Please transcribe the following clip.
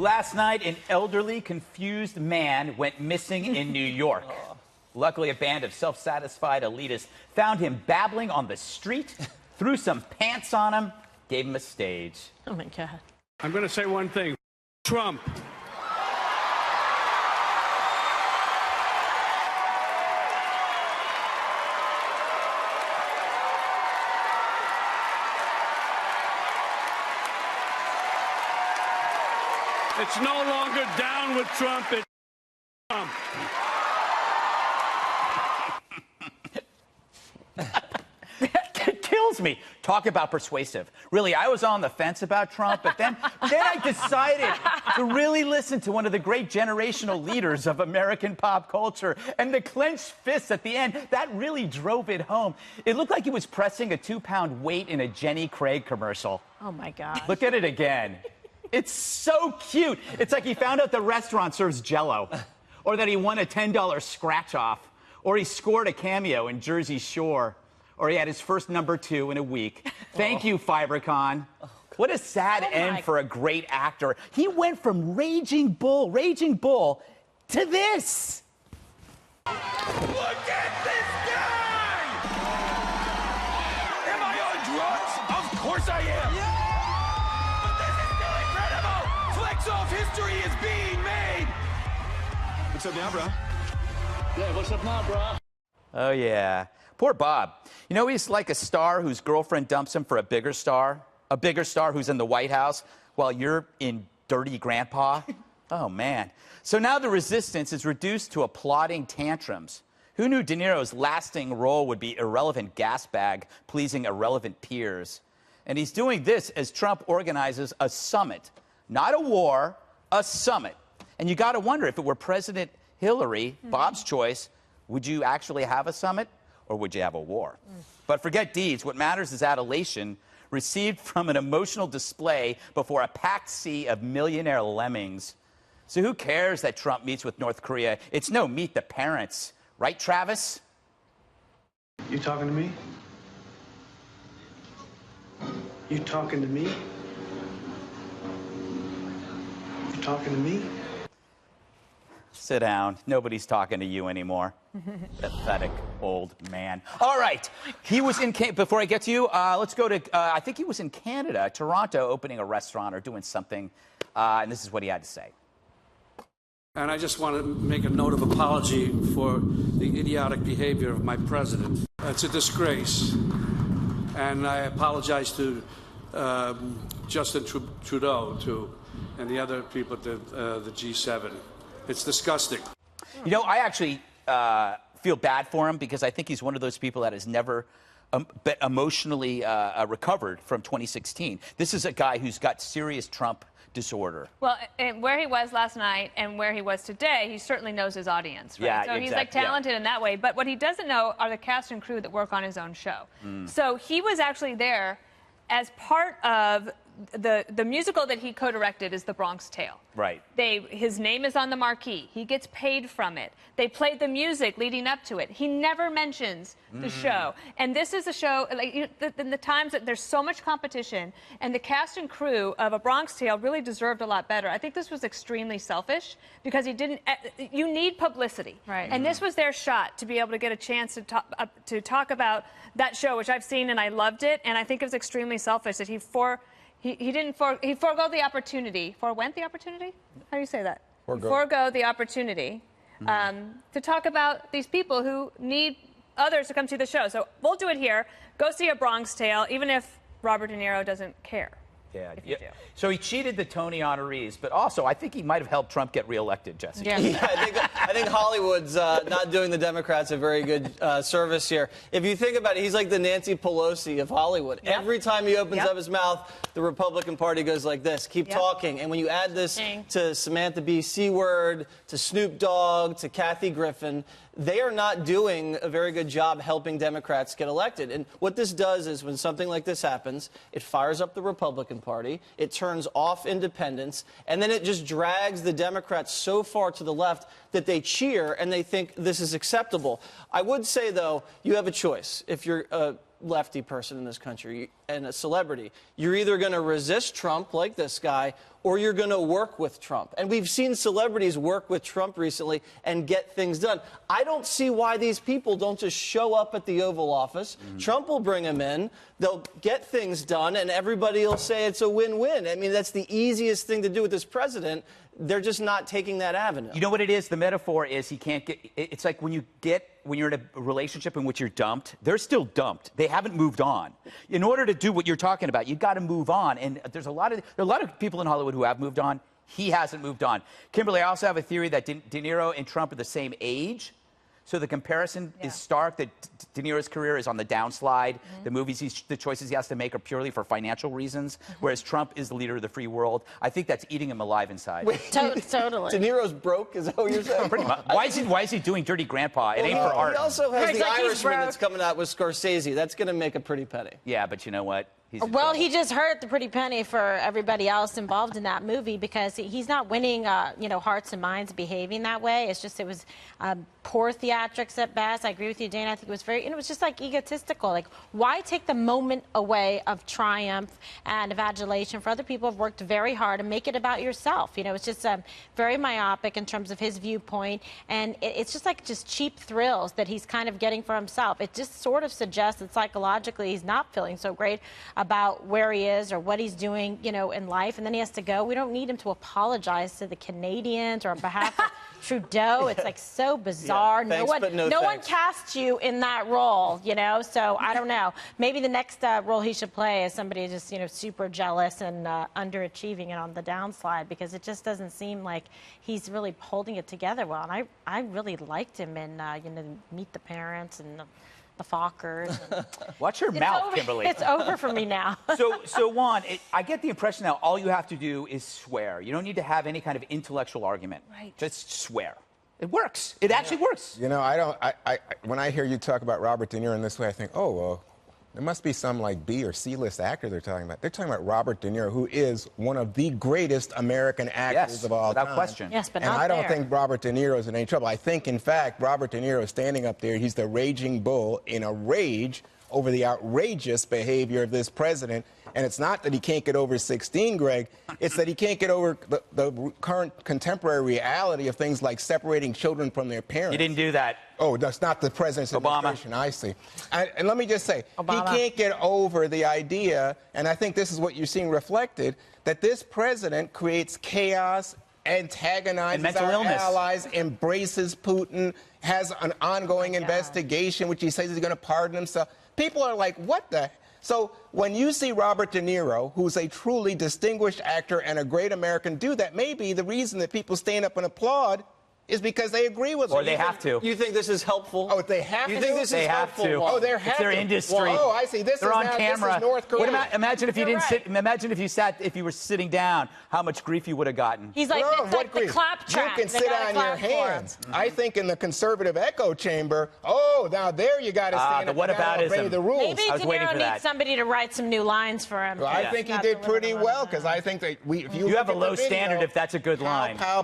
Last night, an elderly, confused man went missing in New York. Luckily, a band of self-satisfied elitists found him babbling on the street, threw some pants on him, gave him a stage. Oh, my God. I'm going to say one thing. Trump. It's no longer down with Trump, it's Trump. It kills me. Talk about persuasive. Really, I was on the fence about Trump, but then I decided to really listen to one of the great generational leaders of American pop culture. And the clenched fists at the end, that really drove it home. It looked like he was pressing a 2-pound weight in a Jenny Craig commercial. Oh, my God. Look at it again. It's so cute. It's like he found out the restaurant serves Jell-O, or that he won a $10 scratch-off, or he scored a cameo in Jersey Shore, or he had his first #2 in a week. Thank you, Fibercon. What a sad end for a great actor. He went from Raging Bull, to this. Look at this guy! Am I on drugs? Of course I am. Yeah. Off history is being made. What's up now, bro? Yeah, what's up now, bro? Oh, yeah. Poor Bob. You know, he's like a star whose girlfriend dumps him for a bigger star who's in the White House while you're in Dirty Grandpa. Oh, man. So now the resistance is reduced to applauding tantrums. Who knew De Niro's lasting role would be irrelevant gas bag pleasing irrelevant peers? And he's doing this as Trump organizes a summit. Not a war, a summit. And you got to wonder, if it were President Hillary, Bob's choice, would you actually have a summit or would you have a war? But forget deeds. What matters is adulation received from an emotional display before a packed sea of millionaire lemmings. So who cares that Trump meets with North Korea? It's no meet the parents. Right, Travis? You talking to me? You talking to me? Talking to me? Sit down. Nobody's talking to you anymore. Pathetic old man. All right. He was in before I get to you, let's go to, I think he was in Canada, Toronto, opening a restaurant or doing something. And this is what he had to say. And I just want to make a note of apology for the idiotic behavior of my president. It's a disgrace. And I apologize to Justin Trudeau, and the other people at the G7. It's disgusting. You know, I actually feel bad for him because I think he's one of those people that has never emotionally recovered from 2016. This is a guy who's got serious Trump disorder. Well, and where he was last night and where he was today, he certainly knows his audience, right? Yeah, so he's like talented in that way. But what he doesn't know are the cast and crew that work on his own show. So he was actually there as part of the musical that he co-directed is The Bronx Tale. Right. His name is on the marquee. He gets paid from it. They played the music leading up to it. He never mentions the show. And this is a show, like, in the times that there's so much competition, and the cast and crew of A Bronx Tale really deserved a lot better. I think this was extremely selfish because he didn't, you need publicity. Right. And this was their shot to be able to get a chance to talk about that show, which I've seen and I loved it. And I think it was extremely selfish that he forego the opportunity. Forwent the opportunity? How do you say that? Forego the opportunity to talk about these people who need others to come see the show. So we'll do it here. Go see A Bronx Tale, even if Robert De Niro doesn't care. Yeah. So he cheated the Tony honorees, but also I think he might have helped Trump get reelected, Jesse. Yeah, I think Hollywood's not doing the Democrats a very good service here. If you think about it, he's like the Nancy Pelosi of Hollywood. Yep. Every time he opens up his mouth, the Republican Party goes like this, keep talking. And when you add this to Samantha Bee Seward, to Snoop Dogg, to Kathy Griffin, they are not doing a very good job helping Democrats get elected. And what this does is when something like this happens, it fires up the Republican Party, it turns off independents, and then it just drags the Democrats so far to the left that they cheer and they think this is acceptable. I would say, though, you have a choice. If you're a lefty person in this country and a celebrity, you're either going to resist Trump like this guy, or you're going to work with Trump. And we've seen celebrities work with Trump recently and get things done. I don't see why these people don't just show up at the Oval Office. Trump will bring them in. They'll get things done, and everybody will say it's a win-win. I mean, that's the easiest thing to do with this president. They're just not taking that avenue. You know what it is? The metaphor is he can't get. It's like when you're in a relationship in which you're dumped. They're still dumped. They haven't moved on. In order to do what you're talking about, you've got to move on. And there are a lot of people in Hollywood who have moved on. He hasn't moved on. Kimberly, I also have a theory that De Niro and Trump are the same age. So the comparison is stark, that De Niro's career is on the downslide. The choices he has to make are purely for financial reasons, whereas Trump is the leader of the free world. I think that's eating him alive inside. Wait, Totally. De Niro's broke? Is that what you're saying? Pretty much. Why is he doing Dirty Grandpa? It ain't for art. He also has It's The like he's Irishman broke. that's coming out with Scorsese. That's going to make a pretty penny. Yeah, but you know what? He's in Well, trouble. he just hurt the pretty penny for everybody else involved in that movie because he's not winning, hearts and minds behaving that way. It was poor theatrics at best. I agree with you, Dana. I think it was it was just like egotistical. Like, why take the moment away of triumph and of adulation for other people who have worked very hard and make it about yourself? It's just very myopic in terms of his viewpoint, and it's just like cheap thrills that he's kind of getting for himself. It just sort of suggests that psychologically he's not feeling so great about where he is or what he's doing, in life, and then he has to go. We don't need him to apologize to the Canadians or on behalf of Trudeau. It's like so bizarre. Yeah, thanks, but no one thanks. cast you in that role, so I don't know. Maybe the next role he should play is somebody just, super jealous and underachieving and on the downslide, because it just doesn't seem like he's really holding it together well. And I really liked him in, Meet the Parents and the Fockers. Watch your mouth, Kimberly. It's over for me now. So Juan, I get the impression now all you have to do is swear. You don't need to have any kind of intellectual argument. Right. Just swear. It works. It actually works. When I hear you talk about Robert De Niro in this way, I think, oh, well, there must be some like B or C list actor they're talking about. They're talking about Robert De Niro, who is one of the greatest American actors of all time. Without question. Yes, but and not I don't there. think Robert De Niro is in any trouble. I think, in fact, Robert De Niro is standing up there. He's the raging bull in a rage over the outrageous behavior of this president. And it's not that he can't get over 16, Greg. It's that he can't get over the current contemporary reality of things like separating children from their parents. You didn't do that. Oh, that's not the president's Obama. administration, I see. And let me just say, Obama. he can't get over the idea, and I think this is what you're seeing reflected, that this president creates chaos, antagonizes And mental our illness. allies, embraces Putin, has an ongoing investigation, which he says he's going to pardon himself. People are like, what the? So when you see Robert De Niro, who's a truly distinguished actor and a great American, do that, maybe the reason that people stand up and applaud is because they agree with him. Or they have to. You think this is helpful? Oh, they have You to? think this They is have helpful? to. Juan? Oh, they're It's their happy. industry. Oh, I see. They're on camera. This is North Korea. Imagine if you You're didn't right. sit. Imagine if you were sitting down, how much grief you would have gotten. He's like, No, it's like what the grief? clap track. You can They sit gotta on your clap for him. hands. I think in the conservative echo chamber, oh, now there you got to stand the up and whataboutism. obey the rules. Maybe I was De waiting Niro for needs that. somebody to write some new lines for him. Well, I think he did pretty well, because I think that if you You have look a at the low video, standard if that's a good line. Pow, pow,